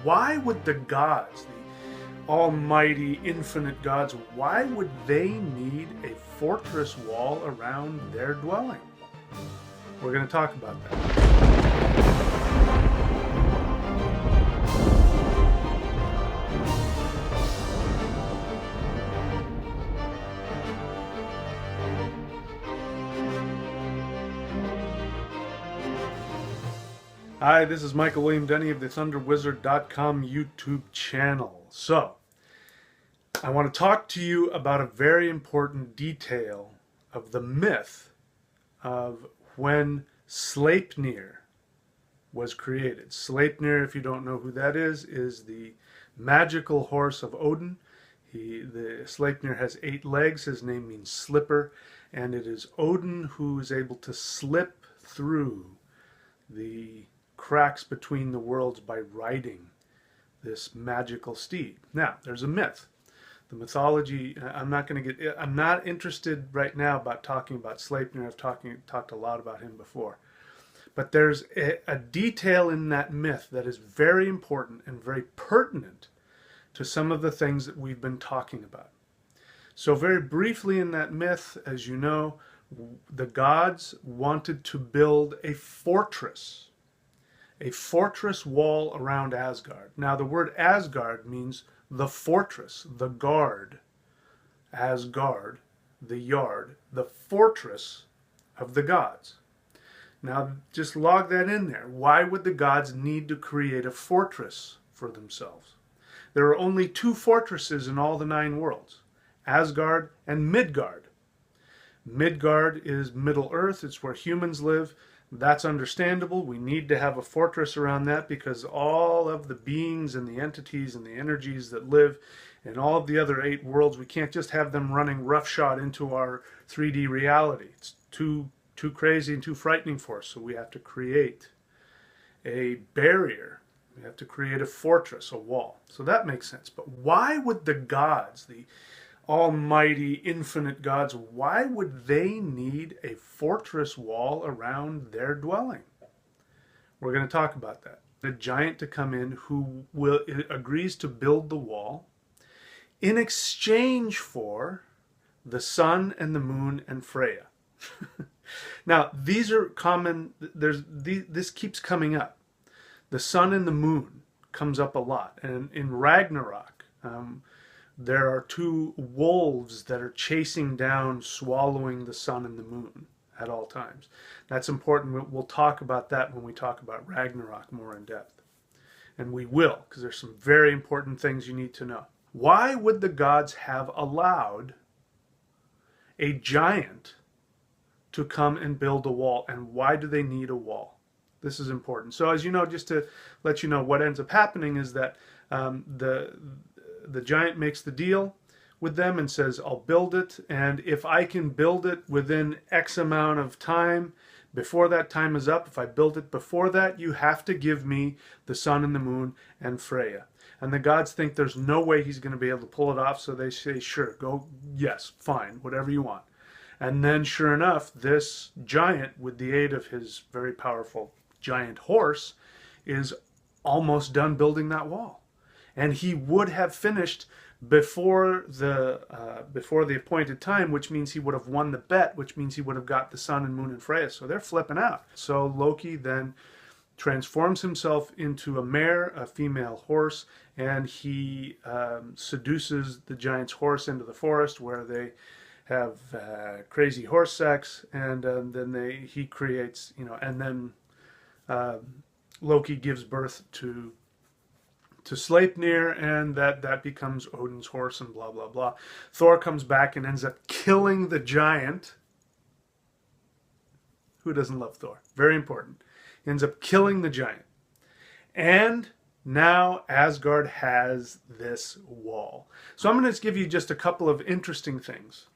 Why would the gods, the almighty, infinite gods, why would they need a fortress wall around their dwelling? We're going to talk about that. Hi, this is Michael William Denny of the ThunderWizard.com YouTube channel. So, I want to talk to you about a very important detail of the myth of when Sleipnir was created. Sleipnir, if you don't know who that is the magical horse of Odin. The Sleipnir has 8 legs. His name means slipper, and it is Odin who is able to slip through the cracks between the worlds by riding this magical steed. Now, there's a myth. The mythology, I'm not interested right now about talking about Sleipnir. I've talked a lot about him before. But there's a detail in that myth that is very important and very pertinent to some of the things that we've been talking about. So very briefly in that myth, as you know, the gods wanted to build a fortress wall around Asgard. Now the word Asgard means the fortress, the guard. Asgard, the yard, the fortress of the gods. Now just log that in there. Why would the gods need to create a fortress for themselves? There are only 2 fortresses in all the 9 worlds, Asgard and Midgard. Midgard is Middle Earth, it's where humans live. That's understandable. We need to have a fortress around that because all of the beings and the entities and the energies that live in all of the other 8 worlds, we can't just have them running roughshod into our 3D reality. It's too crazy and too frightening for us. So we have to create a barrier. We have to create a fortress, a wall. So that makes sense. But why would the gods, the almighty, infinite gods, why would they need a fortress wall around their dwelling? We're going to talk about that. A giant to come in who agrees to build the wall in exchange for the sun and the moon and Freya. Now, these are common. This keeps coming up. The sun and the moon comes up a lot. And in Ragnarok, there are 2 wolves that are chasing down, swallowing the sun and the moon at all times. That's important. We'll talk about that when we talk about Ragnarok more in depth. And we will, because there's some very important things you need to know. Why would the gods have allowed a giant to come and build a wall? And why do they need a wall? This is important. So as you know, just to let you know, what ends up happening is that the giant makes the deal with them and says, I'll build it, and if I can build it within X amount of time, before that time is up, if I build it before that, you have to give me the sun and the moon and Freya. And the gods think there's no way he's going to be able to pull it off, so they say, sure, go, yes, fine, whatever you want. And then sure enough, this giant, with the aid of his very powerful giant horse, is almost done building that wall. And he would have finished before the appointed time, which means he would have won the bet, which means he would have got the sun and moon and Freya. So they're flipping out. So Loki then transforms himself into a mare, a female horse, and he seduces the giant's horse into the forest where they have crazy horse sex, and then he creates, and then Loki gives birth to Sleipnir, and that becomes Odin's horse, and blah blah blah. Thor comes back and ends up killing the giant. Who doesn't love Thor? Very important. He ends up killing the giant. And now Asgard has this wall. So I'm going to give you just a couple of interesting things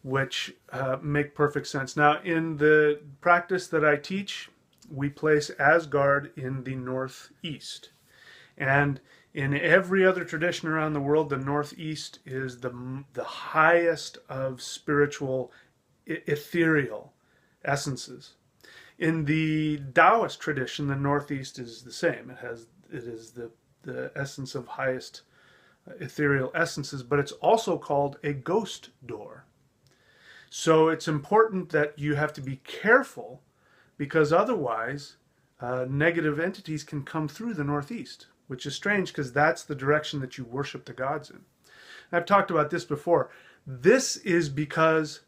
which make perfect sense. Now, in the practice that I teach, we place Asgard in the northeast. And in every other tradition around the world, the northeast is the highest of spiritual, ethereal essences. In the Taoist tradition, the northeast is the same. It has is the essence of highest ethereal essences, but it's also called a ghost door. So it's important that you have to be careful, because otherwise negative entities can come through the northeast, which is strange because that's the direction that you worship the gods in. I've talked about this before. This is because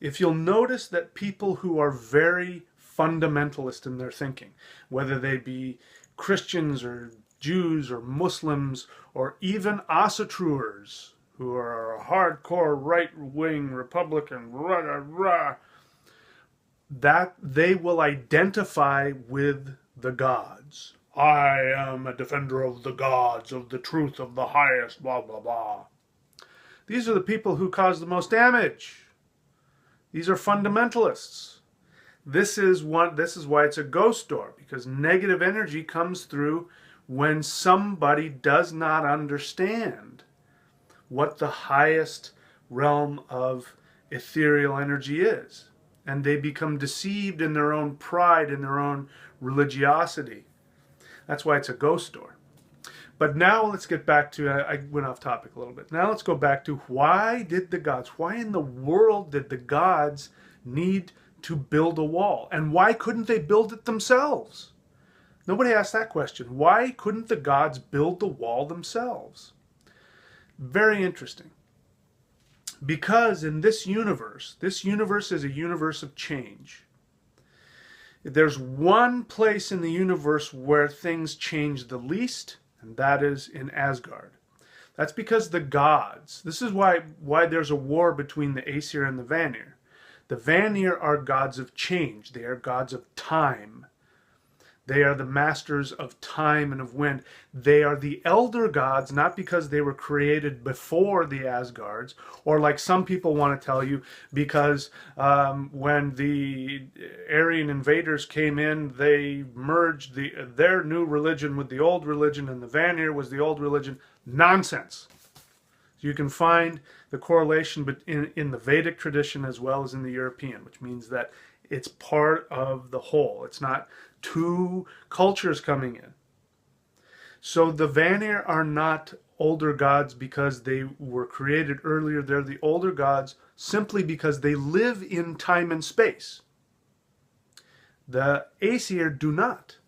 if you'll notice that people who are very fundamentalist in their thinking, whether they be Christians or Jews or Muslims or even Asatruers, who are hardcore right-wing Republican, rah, rah, rah, that they will identify with the gods. I am a defender of the gods, of the truth, of the highest, blah, blah, blah. These are the people who cause the most damage. These are fundamentalists. This is why it's a ghost door, because negative energy comes through when somebody does not understand what the highest realm of ethereal energy is. And they become deceived in their own pride, in their own religiosity. That's why it's a ghost door. But now let's get back to, I went off topic a little bit. Now let's go back to why in the world did the gods need to build a wall? And why couldn't they build it themselves? Nobody asked that question. Why couldn't the gods build the wall themselves? Very interesting. Because in this universe is a universe of change. There's one place in the universe where things change the least, and that is in Asgard. That's because the gods, this is why there's a war between the Aesir and the Vanir. The Vanir are gods of change. They are gods of time. They are the masters of time and of wind. They are the elder gods, not because they were created before the Asgards, or like some people want to tell you, because when the Aryan invaders came in, they merged their new religion with the old religion, and the Vanir was the old religion. Nonsense. You can find the correlation in the Vedic tradition as well as in the European, which means that it's part of the whole. It's not two cultures coming in. So the Vanir are not older gods because they were created earlier. They're the older gods simply because they live in time and space. The Aesir do not.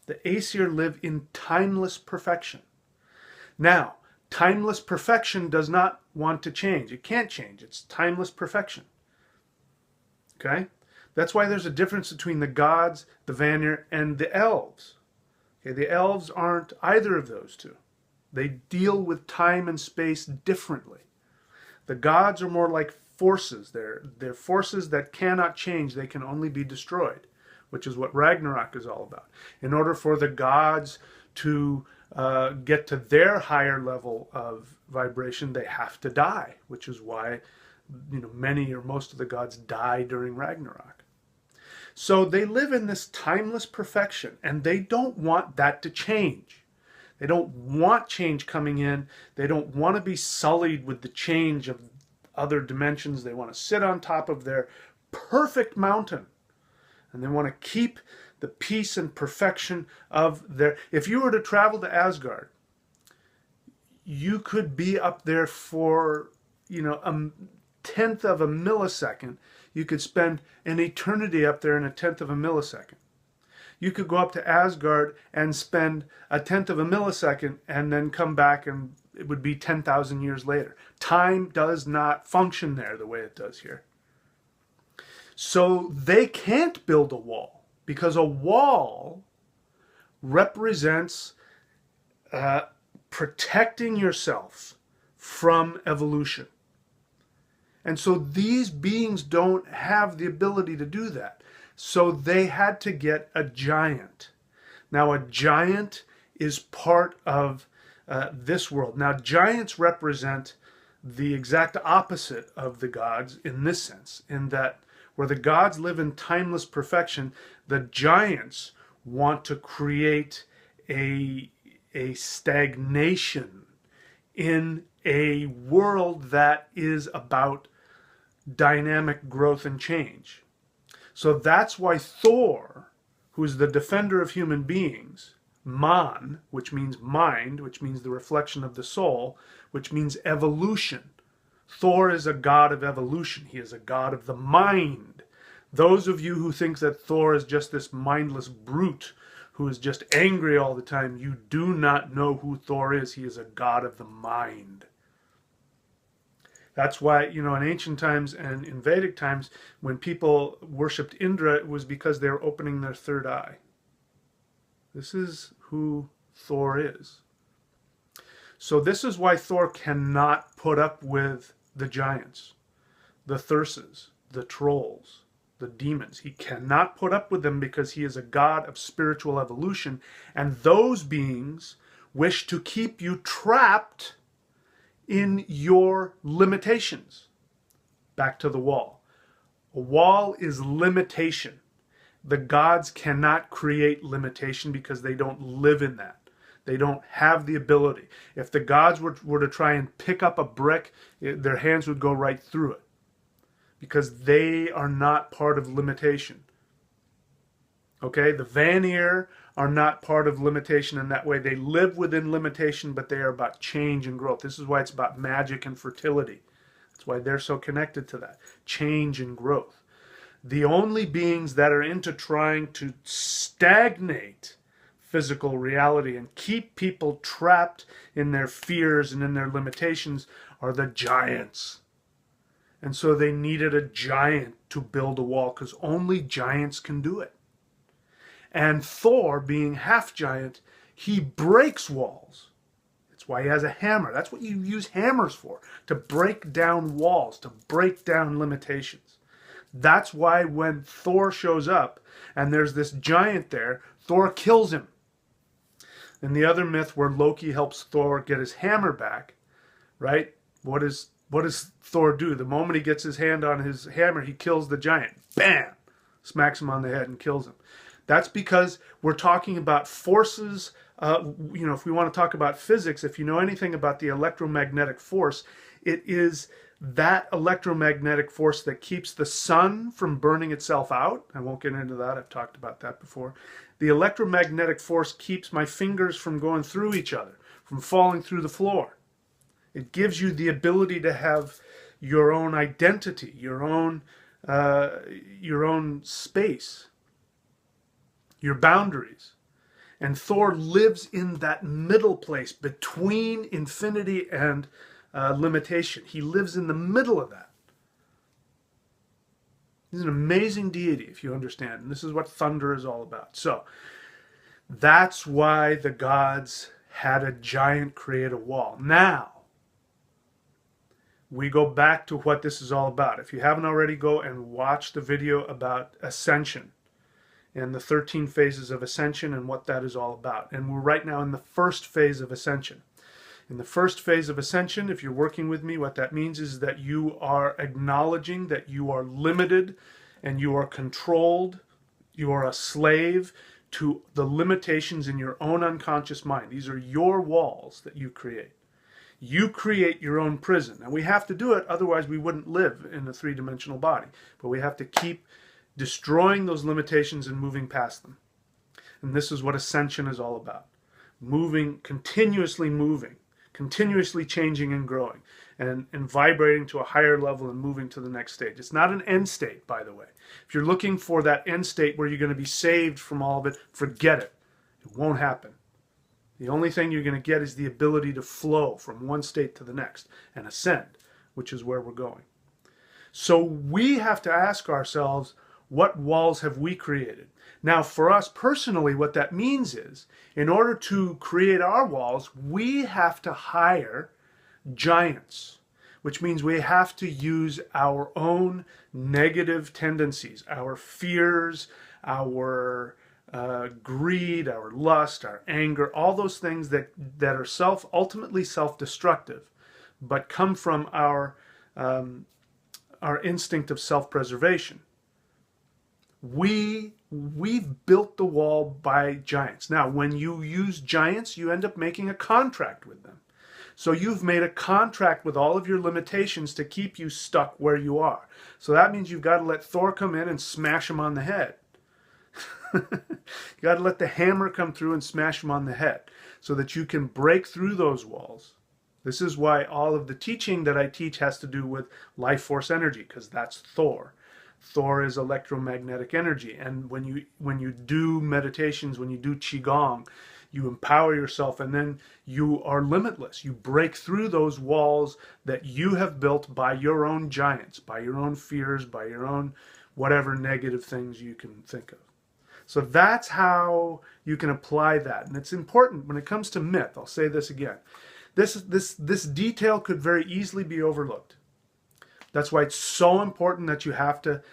The Aesir live in timeless perfection. Now, timeless perfection does not want to change. It can't change. It's timeless perfection. Okay? That's why there's a difference between the gods, the Vanir, and the elves. Okay, the elves aren't either of those two. They deal with time and space differently. The gods are more like forces. They're forces that cannot change. They can only be destroyed, which is what Ragnarok is all about. In order for the gods to get to their higher level of vibration, they have to die, which is why many or most of the gods die during Ragnarok. So they live in this timeless perfection, and they don't want that to change. They don't want change coming in. They don't want to be sullied with the change of other dimensions. They want to sit on top of their perfect mountain, and they want to keep the peace and perfection of their... If you were to travel to Asgard, you could be up there for, a tenth of a millisecond. You could spend an eternity up there in a tenth of a millisecond. You could go up to Asgard and spend a tenth of a millisecond and then come back and it would be 10,000 years later. Time does not function there the way it does here. So they can't build a wall because a wall represents protecting yourself from evolution. And so these beings don't have the ability to do that. So they had to get a giant. Now a giant is part of this world. Now giants represent the exact opposite of the gods in this sense, in that where the gods live in timeless perfection, the giants want to create a stagnation in a world that is about dynamic growth and change. So that's why Thor, who is the defender of human beings, man, which means mind, which means the reflection of the soul, which means evolution. Thor is a god of evolution. He is a god of the mind. Those of you who think that Thor is just this mindless brute who is just angry all the time, you do not know who Thor is. He is a god of the mind. That's why, in ancient times and in Vedic times, when people worshipped Indra, it was because they were opening their third eye. This is who Thor is. So this is why Thor cannot put up with the giants, the Thyrses, the trolls, the demons. He cannot put up with them because he is a god of spiritual evolution, and those beings wish to keep you trapped in your limitations. Back to the wall. A wall is limitation. The gods cannot create limitation because they don't live in that. They don't have the ability. If the gods were to try and pick up a brick, their hands would go right through it because they are not part of limitation. Okay, the Vanir are not part of limitation in that way. They live within limitation, but they are about change and growth. This is why it's about magic and fertility. That's why they're so connected to that. Change and growth. The only beings that are into trying to stagnate physical reality and keep people trapped in their fears and in their limitations are the giants. And so they needed a giant to build a wall because only giants can do it. And Thor, being half giant, he breaks walls. That's why he has a hammer. That's what you use hammers for, to break down walls, to break down limitations. That's why when Thor shows up and there's this giant there, Thor kills him. In the other myth where Loki helps Thor get his hammer back, right? What does Thor do? The moment he gets his hand on his hammer, he kills the giant. Bam! Smacks him on the head and kills him. That's because we're talking about forces. If we want to talk about physics, if you know anything about the electromagnetic force, it is that electromagnetic force that keeps the sun from burning itself out. I won't get into that. I've talked about that before. The electromagnetic force keeps my fingers from going through each other, from falling through the floor. It gives you the ability to have your own identity, your own space, your boundaries. And Thor lives in that middle place between infinity and limitation. He lives in the middle of that. He's an amazing deity, if you understand. And this is what thunder is all about. So that's why the gods had a giant create a wall. Now, we go back to what this is all about. If you haven't already, go and watch the video about Ascension and the 13 phases of Ascension and what that is all about. And we're right now in the first phase of Ascension. In the first phase of Ascension, if you're working with me, what that means is that you are acknowledging that you are limited and you are controlled. You are a slave to the limitations in your own unconscious mind. These are your walls that you create. You create your own prison. And we have to do it, otherwise we wouldn't live in a three-dimensional body. But we have to keep destroying those limitations and moving past them. And this is what Ascension is all about. Moving, continuously changing and growing, and vibrating to a higher level and moving to the next stage. It's not an end state, by the way. If you're looking for that end state where you're going to be saved from all of it, forget it. It won't happen. The only thing you're going to get is the ability to flow from one state to the next and ascend, which is where we're going. So we have to ask ourselves, what walls have we created? Now, for us personally, what that means is, in order to create our walls, we have to hire giants, which means we have to use our own negative tendencies, our fears, our greed, our lust, our anger, all those things that are ultimately self-destructive, but come from our instinct of self-preservation. We've built the wall by giants. Now, when you use giants, you end up making a contract with them. So you've made a contract with all of your limitations to keep you stuck where you are. So that means you've got to let Thor come in and smash him on the head. You got to let the hammer come through and smash them on the head so that you can break through those walls. This is why all of the teaching that I teach has to do with life force energy, because that's Thor. Thor is electromagnetic energy, and when you do meditations, when you do qigong, you empower yourself, and then you are limitless. You break through those walls that you have built by your own giants, by your own fears, by your own whatever negative things you can think of. So that's how you can apply that, and it's important when it comes to myth. I'll say this again. This detail could very easily be overlooked. That's why it's so important that you have to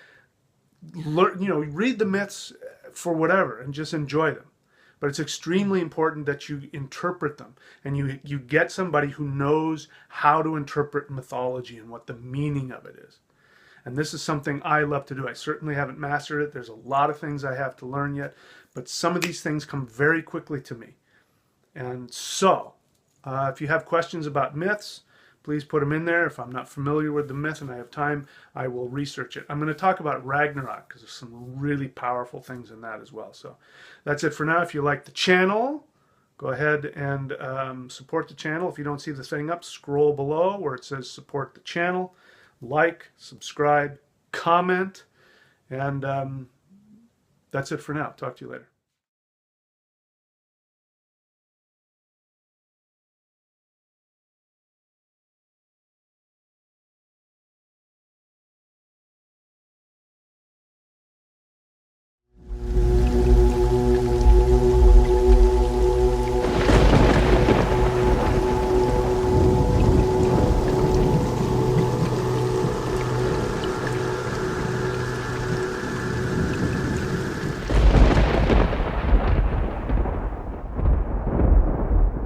learn, read the myths for whatever and just enjoy them. But it's extremely important that you interpret them, and you get somebody who knows how to interpret mythology and what the meaning of it is. And this is something I love to do. I certainly haven't mastered it. There's a lot of things I have to learn yet, but some of these things come very quickly to me. And so, if you have questions about myths, please put them in there. If I'm not familiar with the myth and I have time, I will research it. I'm going to talk about Ragnarok because there's some really powerful things in that as well. So that's it for now. If you like the channel, go ahead and support the channel. If you don't see the thing up, scroll below where it says support the channel. Like, subscribe, comment, and that's it for now. Talk to you later.